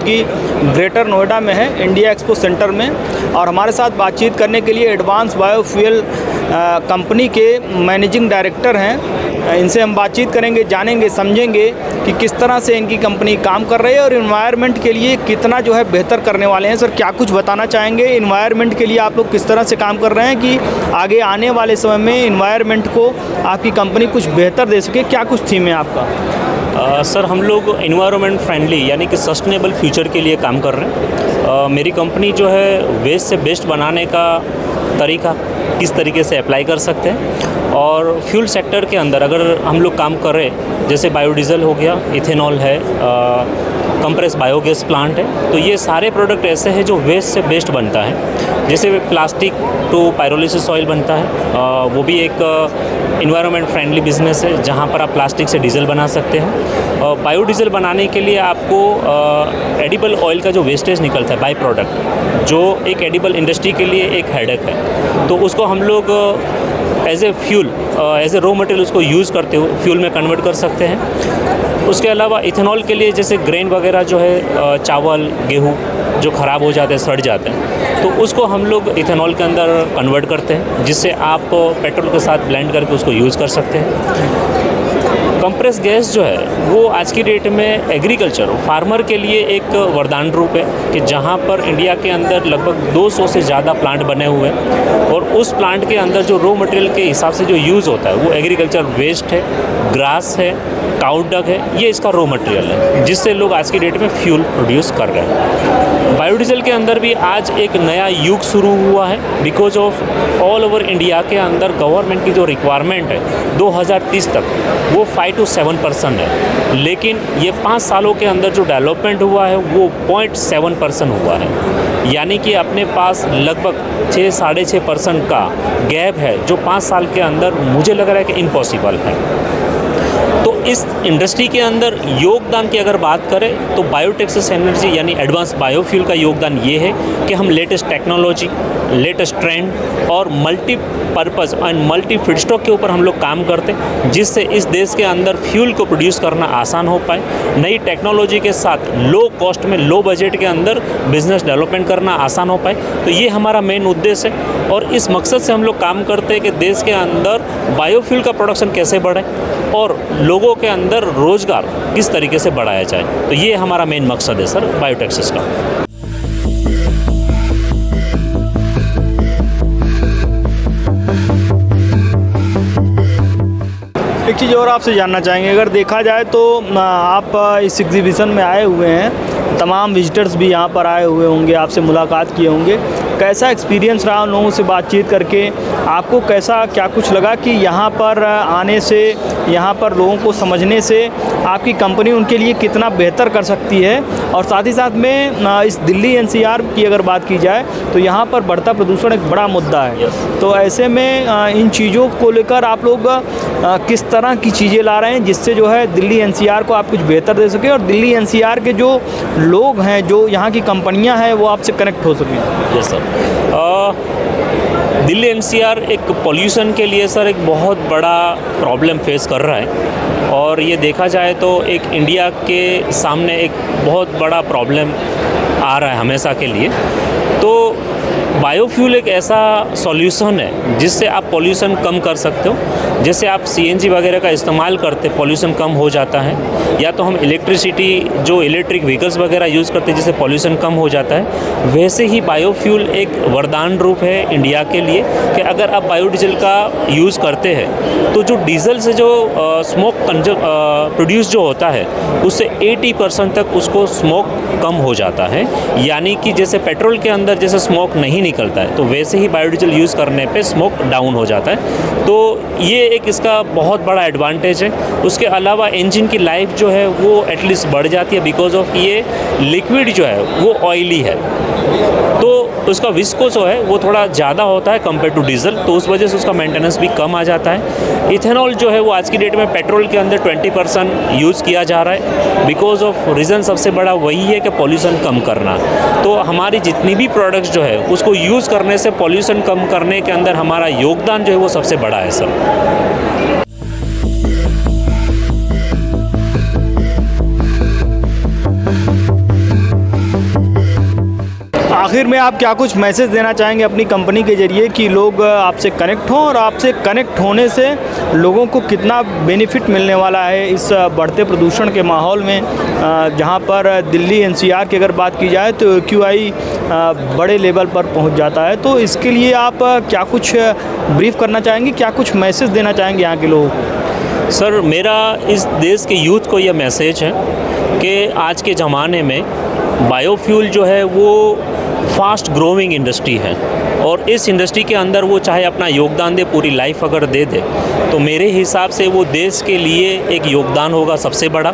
कि ग्रेटर नोएडा में है, इंडिया एक्सपो सेंटर में। और हमारे साथ बातचीत करने के लिए एडवांस बायोफ्यूल कंपनी के मैनेजिंग डायरेक्टर हैं। इनसे हम बातचीत करेंगे, जानेंगे, समझेंगे कि किस तरह से इनकी कंपनी काम कर रही है और इन्वायरमेंट के लिए कितना जो है बेहतर करने वाले हैं। सर, क्या कुछ बताना चाहेंगे इन्वायरमेंट के लिए आप लोग किस तरह से काम कर रहे हैं कि आगे आने वाले समय में इन्वायरमेंट को आपकी कंपनी कुछ बेहतर दे सके? क्या कुछ थीम है आपका? सर, हम लोग एनवायरनमेंट फ्रेंडली यानी कि सस्टेनेबल फ्यूचर के लिए काम कर रहे हैं। मेरी कंपनी जो है वेस्ट से बेस्ट बनाने का तरीका किस तरीके से अप्लाई कर सकते हैं, और फ्यूल सेक्टर के अंदर अगर हम लोग काम कर रहे हैं, जैसे बायोडीज़ल हो गया, इथेनॉल है, कंप्रेस बायोगैस प्लांट है, तो ये सारे प्रोडक्ट ऐसे हैं जो वेस्ट से बेस्ट बनता है। जैसे प्लास्टिक टू पायरोलिसिस ऑयल बनता है, वो भी एक इन्वायरमेंट फ्रेंडली बिजनेस है जहाँ पर आप प्लास्टिक से डीजल बना सकते हैं। बायोडीज़ल बनाने के लिए आपको एडिबल ऑयल का जो वेस्टेज निकलता है, बाई प्रोडक्ट, जो एक एडिबल इंडस्ट्री के लिए एक हेडेक है, तो उसको हम लोग as a fuel, as a raw material उसको यूज़ करते हुए फ्यूल में कन्वर्ट कर सकते हैं। उसके अलावा इथेनॉल के लिए जैसे ग्रेन वगैरह जो है, चावल, गेहूँ जो ख़राब हो जाते हैं, सड़ जाते हैं, तो उसको हम लोग इथेनॉल के अंदर कन्वर्ट करते हैं, जिससे आप पेट्रोल के साथ ब्लेंड करके उसको यूज़ कर सकते हैं। कंप्रेस गैस जो है वो आज की डेट में एग्रीकल्चर फार्मर के लिए एक वरदान रूप है कि जहाँ पर इंडिया के अंदर लगभग 200 से ज़्यादा प्लांट बने हुए हैं, और उस प्लांट के अंदर जो रॉ मटेरियल के हिसाब से जो यूज़ होता है वो एग्रीकल्चर वेस्ट है, ग्रास है, काउ डंग है, ये इसका रॉ मटेरियल है, जिससे लोग आज की डेट में फ्यूल प्रोड्यूस कर रहे हैं। बायोडीज़ल के अंदर भी आज एक नया युग शुरू हुआ है, because of all over India के अंदर गवर्नमेंट की जो रिक्वायरमेंट है 2030 तक वो 5 to 7% है, लेकिन ये 5 सालों के अंदर जो डेवलपमेंट हुआ है वो 0.7% हुआ है, यानी कि अपने पास लगभग 6-6.5% का गैप है, जो 5 साल के अंदर मुझे लग रहा है कि इम्पॉसिबल है। तो इस इंडस्ट्री के अंदर योगदान की अगर बात करें तो बायोटेक्सास एनर्जी यानी एडवांस बायोफ्यूल का योगदान ये है कि हम लेटेस्ट टेक्नोलॉजी, लेटेस्ट ट्रेंड और मल्टीपर्पज़ एंड मल्टी फीडस्टॉक के ऊपर हम लोग काम करते हैं, जिससे इस देश के अंदर फ्यूल को प्रोड्यूस करना आसान हो पाए। नई टेक्नोलॉजी के साथ लो कॉस्ट में, लो बजट के अंदर बिजनेस डेवलपमेंट करना आसान हो पाए, तो ये हमारा मेन उद्देश्य है। और इस मकसद से हम लोग काम करते हैं कि देश के अंदर बायोफ्यूल का प्रोडक्शन कैसे बढ़े और लोगों के अंदर रोज़गार किस तरीके से बढ़ाया जाए, तो ये हमारा मेन मकसद है सर बायोटेक्सास का। एक चीज़ और आपसे जानना चाहेंगे, अगर देखा जाए तो आप इस एग्जीबिशन में आए हुए हैं, तमाम विजिटर्स भी यहाँ पर आए हुए होंगे, आपसे मुलाकात किए होंगे, कैसा एक्सपीरियंस रहा उन लोगों से बातचीत करके? आपको कैसा क्या कुछ लगा कि यहाँ पर आने से, यहाँ पर लोगों को समझने से आपकी कंपनी उनके लिए कितना बेहतर कर सकती है? और साथ ही साथ में इस दिल्ली एनसीआर की अगर बात की जाए तो यहाँ पर बढ़ता प्रदूषण एक बड़ा मुद्दा है, तो ऐसे में इन चीज़ों को लेकर आप लोग किस तरह की चीज़ें ला रहे हैं जिससे जो है दिल्ली एनसीआर को आप कुछ बेहतर दे सकें और दिल्ली एनसीआर के जो लोग हैं, जो यहाँ की कंपनियाँ हैं, वो आपसे कनेक्ट हो सकें? यस सर, दिल्ली एनसीआर एक पॉल्यूशन के लिए सर एक बहुत बड़ा प्रॉब्लम फेस कर रहा है, और ये देखा जाए तो एक इंडिया के सामने एक बहुत बड़ा प्रॉब्लम आ रहा है हमेशा के लिए। तो बायोफ्यूल एक ऐसा सॉल्यूशन है जिससे आप पॉल्यूशन कम कर सकते हो। जैसे आप सीएनजी वगैरह का इस्तेमाल करते, पॉल्यूशन कम हो जाता है, या तो हम इलेक्ट्रिसिटी जो इलेक्ट्रिक व्हीकल्स वगैरह यूज़ करते हैं जिससे पॉल्यूशन कम हो जाता है, वैसे ही बायोफ्यूल एक वरदान रूप है इंडिया के लिए कि अगर आप बायोडीजल का यूज़ करते हैं तो जो डीजल से जो स्मोक प्रोड्यूस जो होता है उससे 80% तक उसको स्मोक कम हो जाता है, यानी कि जैसे पेट्रोल के अंदर जैसे स्मोक नहीं निकलता है तो वैसे ही बायोडीजल यूज़ करने पे स्मोक डाउन हो जाता है। तो ये एक इसका बहुत बड़ा एडवांटेज है। उसके अलावा इंजन की लाइफ जो है वो एटलीस्ट बढ़ जाती है, बिकॉज ऑफ ये लिक्विड जो है वो ऑयली है, तो उसका विस्को जो है वो थोड़ा ज़्यादा होता है कंपेयर टू डीजल, तो उस वजह से उसका मेंटेनेंस भी कम आ जाता है। इथेनॉल जो है वो आज की डेट में पेट्रोल के अंदर 20% यूज़ किया जा रहा है, बिकॉज ऑफ रीज़न सबसे बड़ा वही है कि पॉल्यूशन कम करना। तो हमारी जितनी भी प्रोडक्ट्स जो है उसको यूज़ करने से पॉल्यूशन कम करने के अंदर हमारा योगदान जो है वो सबसे बड़ा है सर। आखिर में आप क्या कुछ मैसेज देना चाहेंगे अपनी कंपनी के ज़रिए कि लोग आपसे कनेक्ट हों, और आपसे कनेक्ट होने से लोगों को कितना बेनिफिट मिलने वाला है इस बढ़ते प्रदूषण के माहौल में, जहां पर दिल्ली एनसीआर की अगर बात की जाए तो एक्यूआई बड़े लेवल पर पहुंच जाता है। तो इसके लिए आप क्या कुछ ब्रीफ करना चाहेंगे, क्या कुछ मैसेज देना चाहेंगे यहाँ के लोगों को? सर, मेरा इस देश के यूथ को यह मैसेज है कि आज के ज़माने में बायोफ्यूल जो है वो फास्ट ग्रोइंग इंडस्ट्री है, और इस इंडस्ट्री के अंदर वो चाहे अपना योगदान दे, पूरी लाइफ अगर दे दे, तो मेरे हिसाब से वो देश के लिए एक योगदान होगा सबसे बड़ा।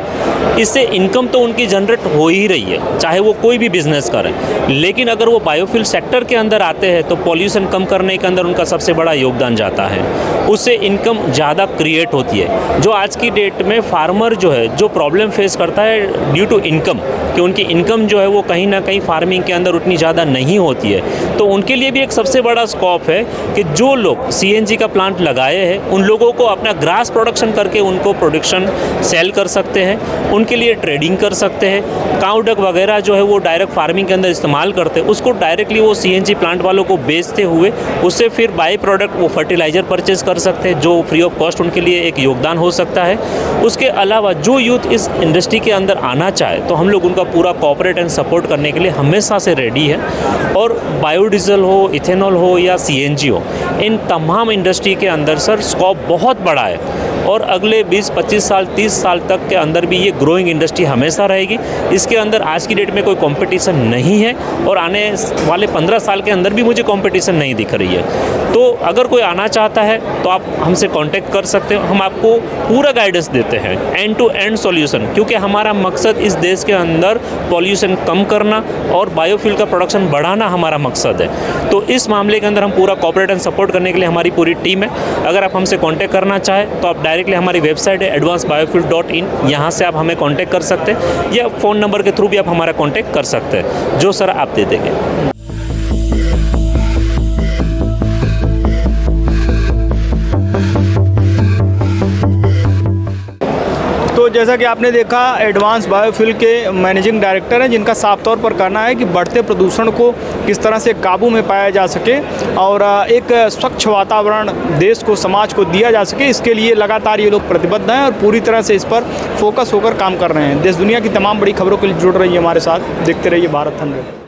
इससे इनकम तो उनकी जनरेट हो ही रही है, चाहे वो कोई भी बिजनेस करें, लेकिन अगर वो बायोफ्यूल सेक्टर के अंदर आते हैं तो पॉल्यूशन कम करने के अंदर उनका सबसे बड़ा योगदान जाता है, उससे इनकम ज़्यादा क्रिएट होती है। जो आज की डेट में फार्मर जो है, जो प्रॉब्लम फेस करता है ड्यू टू इनकम, कि उनकी इनकम जो है वो कहीं ना कहीं फार्मिंग के अंदर उतनी ज़्यादा नहीं होती है, तो उनके लिए भी एक सबसे बड़ा स्कोप है कि जो लोग सीएनजी का प्लांट लगाए हैं उन लोगों को अपना ग्रास प्रोडक्शन करके उनको प्रोडक्शन सेल कर सकते हैं, उनके लिए ट्रेडिंग कर सकते हैं। काऊ डक वगैरह जो है वो डायरेक्ट फार्मिंग के अंदर इस्तेमाल करते हैं, उसको डायरेक्टली वो सीएनजी प्लांट वालों को बेचते हुए उससे फिर बाई प्रोडक्ट वो फर्टिलाइज़र परचेज कर सकते हैं, जो फ्री ऑफ कॉस्ट उनके लिए एक योगदान हो सकता है। उसके अलावा जो यूथ इस इंडस्ट्री के अंदर आना चाहे तो हम लोग उनका पूरा कोऑपरेट एंड सपोर्ट करने के लिए हमेशा से रेडी है। और बायोडीजल हो, इथेनॉल हो या सीएनजी हो, इन तमाम इंडस्ट्री के अंदर सर स्कोप बहुत बड़ा है, और अगले 20-25 साल 30 साल तक के अंदर भी ये ग्रोइंग इंडस्ट्री हमेशा रहेगी। इसके अंदर आज की डेट में कोई कंपटीशन नहीं है, और आने वाले 15 साल के अंदर भी मुझे कंपटीशन नहीं दिख रही है। तो अगर कोई आना चाहता है तो आप हमसे कांटेक्ट कर सकते हो, हम आपको पूरा गाइडेंस देते हैं, एंड टू एंड सॉल्यूशन, क्योंकि हमारा मकसद इस देश के अंदर पॉल्यूशन कम करना और बायोफ्यूल का प्रोडक्शन बढ़ाना हमारा मकसद है। तो इस मामले के अंदर हम पूरा कोऑपरेट एंड सपोर्ट करने के लिए हमारी पूरी टीम है। अगर आप हमसे कांटेक्ट करना चाहें तो आप डायरेक्टली हमारी वेबसाइट है advancedbiofuel.in, यहाँ से आप हमें कांटेक्ट कर सकते हैं, या फ़ोन नंबर के थ्रू भी आप हमारा कांटेक्ट कर सकते हैं, जो सर आप दे देंगे। तो जैसा कि आपने देखा, एडवांस बायोफ्यूल के मैनेजिंग डायरेक्टर हैं, जिनका साफ तौर पर कहना है कि बढ़ते प्रदूषण को किस तरह से काबू में पाया जा सके और एक स्वच्छ वातावरण देश को, समाज को दिया जा सके, इसके लिए लगातार ये लोग प्रतिबद्ध हैं और पूरी तरह से इस पर फोकस होकर काम कर रहे हैं। देश दुनिया की तमाम बड़ी खबरों के लिए जुड़ रही है हमारे साथ, देखते रहिए भारत 100।